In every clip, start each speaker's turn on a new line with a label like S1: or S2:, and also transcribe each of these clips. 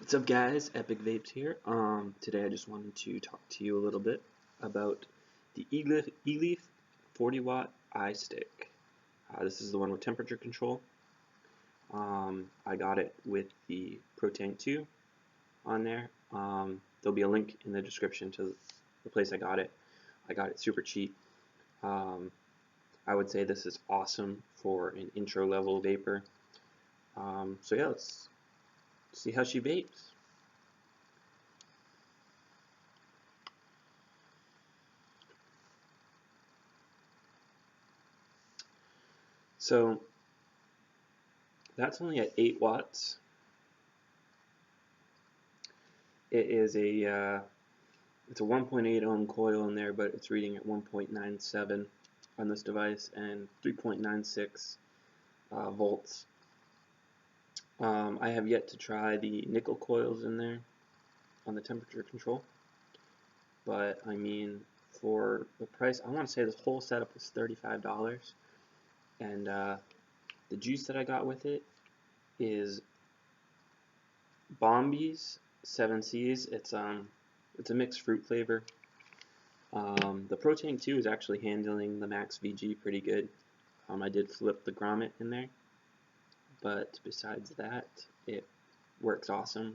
S1: What's up guys, Epic Vapes here. Today I just wanted to talk to you a little bit about the Eleaf 40 watt iStick. This is the one with temperature control. I got it with the protank 2 on there. There'll be a link in the description to the place I got it. I got it super cheap. I would say this is awesome for an intro level vapor. So yeah, let's see how she vapes. So that's only at 8 watts. It is it's a 1.8 ohm coil in there, but it's reading at 1.97 on this device and 3.96 volts. I have yet to try the nickel coils in there on the temperature control, but I mean, for the price, I want to say this whole setup was $35, and the juice that I got with it is bombies 7Cs. It's a mixed fruit flavor. The protank 2 is actually handling the max VG pretty good. I did flip the grommet in there, but besides that, it works awesome.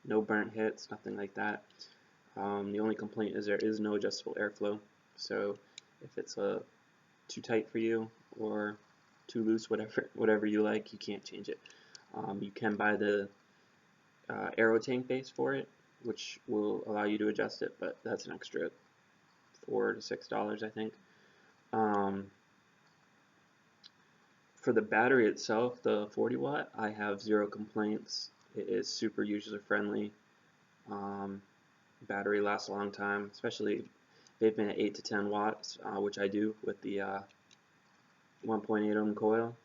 S1: No burnt hits, nothing like that. The only complaint is there is no adjustable airflow, so if it's too tight for you or too loose, whatever you like, you can't change it. You can buy the aero tank base for it, which will allow you to adjust it, but that's an extra $4 to $6, I think. For the battery itself, the 40 watt, I have zero complaints. It is super user friendly. Battery lasts a long time, especially if they've been at 8 to 10 watts, which I do with the 1.8 ohm coil.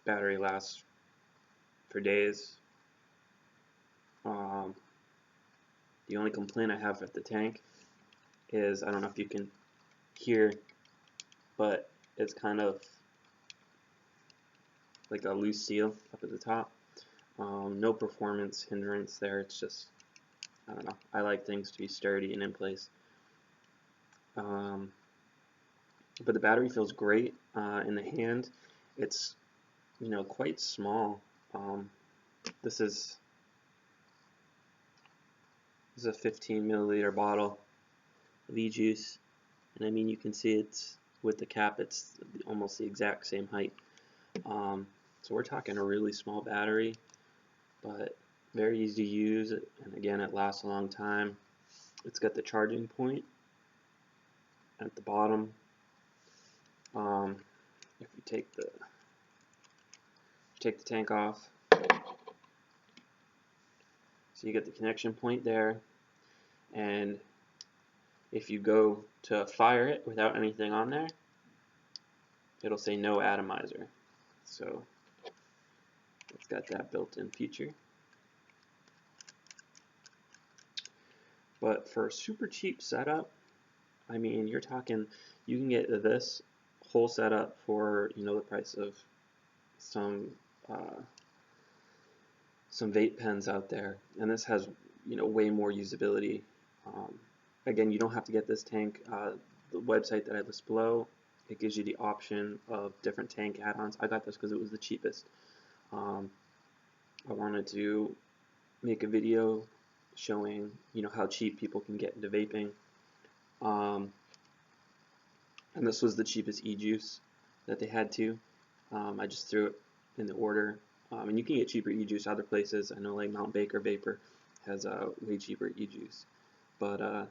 S1: Battery lasts for days. The only complaint I have with the tank is, I don't know if you can hear, but it's kind of like a loose seal up at the top. No performance hindrance there. It's just, I don't know, I like things to be sturdy and in place. But the battery feels great in the hand. It's, quite small. This is a 15 milliliter bottle of ejuice, and I mean, you can see it's with the cap, it's almost the exact same height. So we're talking a really small battery, but very easy to use, and again, it lasts a long time. It's got the charging point at the bottom. If you take the tank off, so you get the connection point there, and if you go to fire it without anything on there, it'll say no atomizer. So it's got that built-in feature. But for a super cheap setup, I mean, you're talking, you can get this whole setup for, the price of some vape pens out there, and this has, way more usability. Again, you don't have to get this tank. The website that I list below, it gives you the option of different tank add-ons. I got this because it was the cheapest. I wanted to make a video showing, how cheap people can get into vaping. And this was the cheapest ejuice that they had too. I just threw it in the order. And you can get cheaper ejuice other places. I know like Mount Baker Vapor has a way cheaper ejuice. But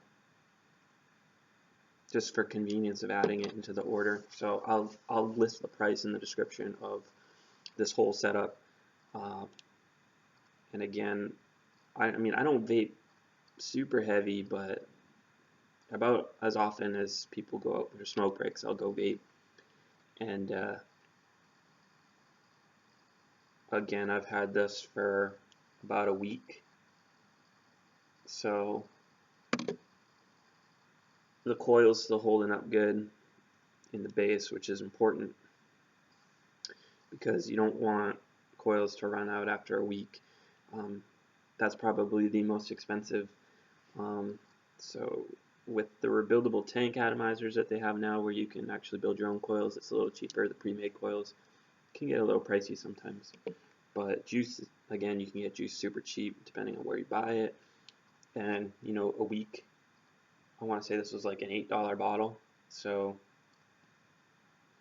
S1: just for convenience of adding it into the order. So I'll list the price in the description of this whole setup. And again, I mean, I don't vape super heavy, but about as often as people go out for smoke breaks, I'll go vape. And again, I've had this for about a week, so the coil's still holding up good in the base, which is important because you don't want coils to run out after a week. That's probably the most expensive. So with the rebuildable tank atomizers that they have now, where you can actually build your own coils, it's a little cheaper. The pre-made coils can get a little pricey sometimes. But juice, again, you can get juice super cheap depending on where you buy it. And, you know, a week, I want to say this was like an $8 bottle. So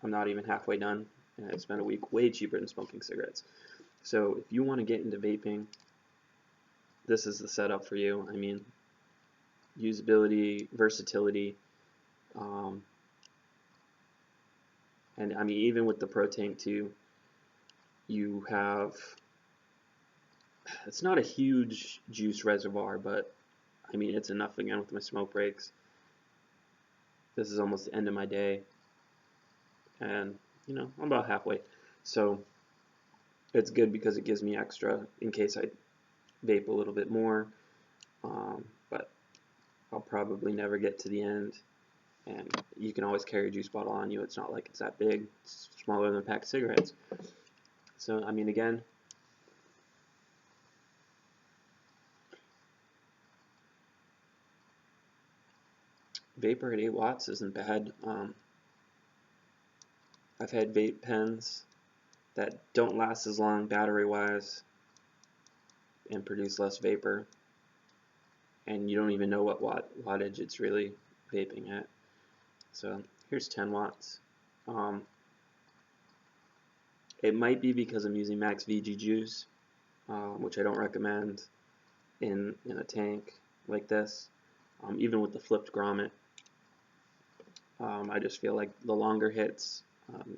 S1: I'm not even halfway done. And I spent a week way cheaper than smoking cigarettes. So if you want to get into vaping, this is the setup for you. I mean, usability, versatility, and I mean, even with the protank too, you have, it's not a huge juice reservoir, but I mean, it's enough again with my smoke breaks. This is almost the end of my day, and you know, I'm about halfway. So it's good because it gives me extra in case I vape a little bit more, but I'll probably never get to the end. And you can always carry a juice bottle on you. It's not like it's that big. It's smaller than a pack of cigarettes. So, I mean, again, vapor at 8 watts isn't bad. I've had vape pens that don't last as long battery-wise and produce less vapor, and you don't even know what wattage it's really vaping at. So here's 10 watts. It might be because I'm using max VG juice, which I don't recommend in a tank like this. Even with the flipped grommet, I just feel like the longer hits,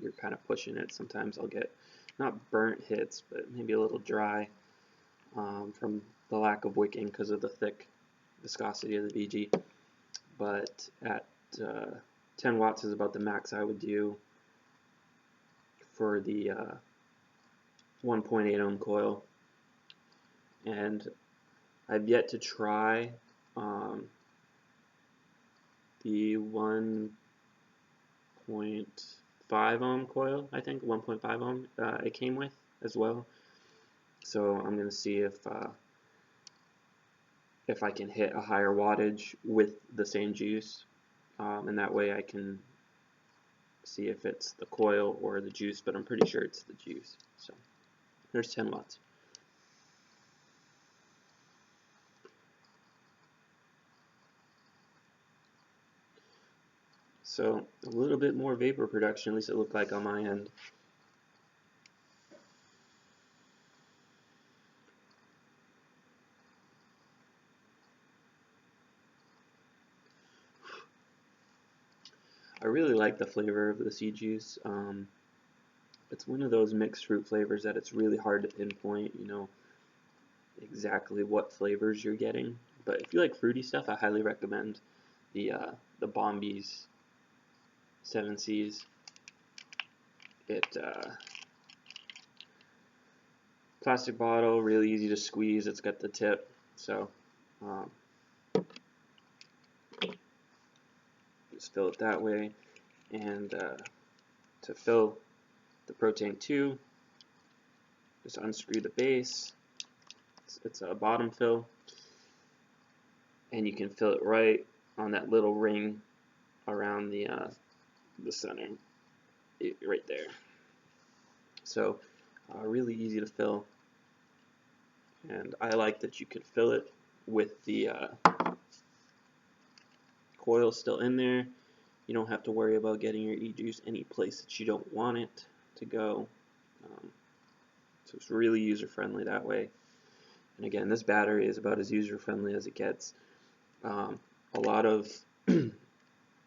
S1: you're kind of pushing it. Sometimes I'll get not burnt hits, but maybe a little dry from the lack of wicking because of the thick viscosity of the VG. But at 10 watts is about the max I would do for the 1.8 ohm coil. And I've yet to try the 1.5 ohm coil, I think, 1.5 ohm it came with as well. So I'm going to see if I can hit a higher wattage with the same juice, and that way I can see if it's the coil or the juice, but I'm pretty sure it's the juice. So there's 10 watts. So a little bit more vapor production, at least it looked like on my end. I really like the flavor of this ejuice. It's one of those mixed fruit flavors that it's really hard to pinpoint, you know, exactly what flavors you're getting. But if you like fruity stuff, I highly recommend the Bombies 7Cs. Plastic bottle, really easy to squeeze. It's got the tip, so just fill it that way. And to fill the protank 2, just unscrew the base. It's a bottom fill, and you can fill it right on that little ring around the center, right there. So really easy to fill, and I like that you can fill it with the coil still in there. You don't have to worry about getting your ejuice any place that you don't want it to go. So it's really user-friendly that way. And again, this battery is about as user-friendly as it gets. A lot of the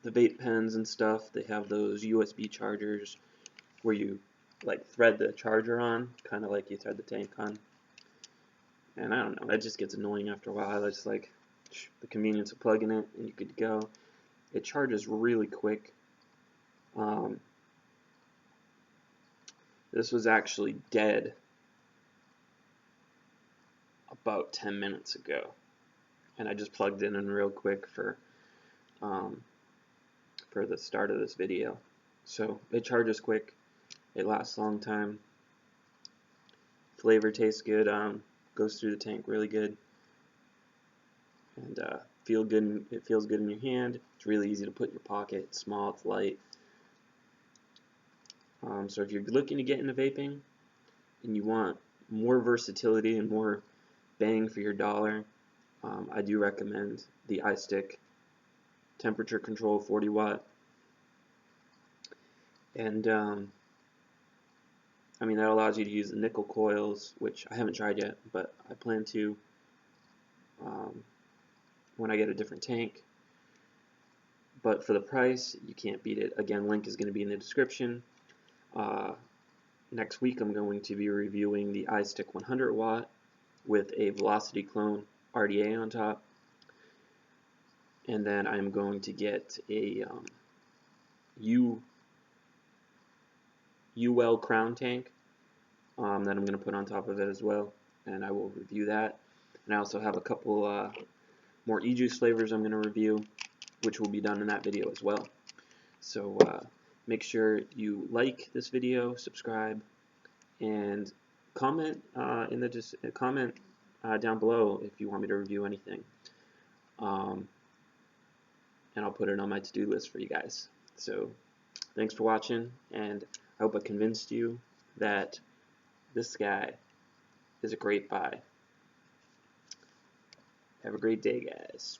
S1: vape pens and stuff, they have those USB chargers where you like thread the charger on, kind of like you thread the tank on. And I don't know, that just gets annoying after a while. I just like the convenience of plugging it and you're good to go. It charges really quick. This was actually dead about 10 minutes ago, and I just plugged it in real quick for the start of this video. So it charges quick, it lasts a long time, Flavor tastes good, goes through the tank really good, and it feels good in your hand. It's really easy to put in your pocket. It's small, it's light. So if you're looking to get into vaping and you want more versatility and more bang for your dollar, I do recommend the iStick temperature control 40 watt. And I mean, that allows you to use the nickel coils, which I haven't tried yet, but I plan to when I get a different tank. But for the price, you can't beat it. Again, link is going to be in the description. Next week I'm going to be reviewing the iStick 100 watt with a velocity clone RDA on top. And then I'm going to get a UL crown tank that I'm going to put on top of it as well, and I will review that. And I also have a couple more ejuice flavors I'm going to review, which will be done in that video as well. So make sure you like this video, subscribe, and comment down below if you want me to review anything. And I'll put it on my to-do list for you guys. So thanks for watching, and I hope I convinced you that this guy is a great buy. Have a great day, guys.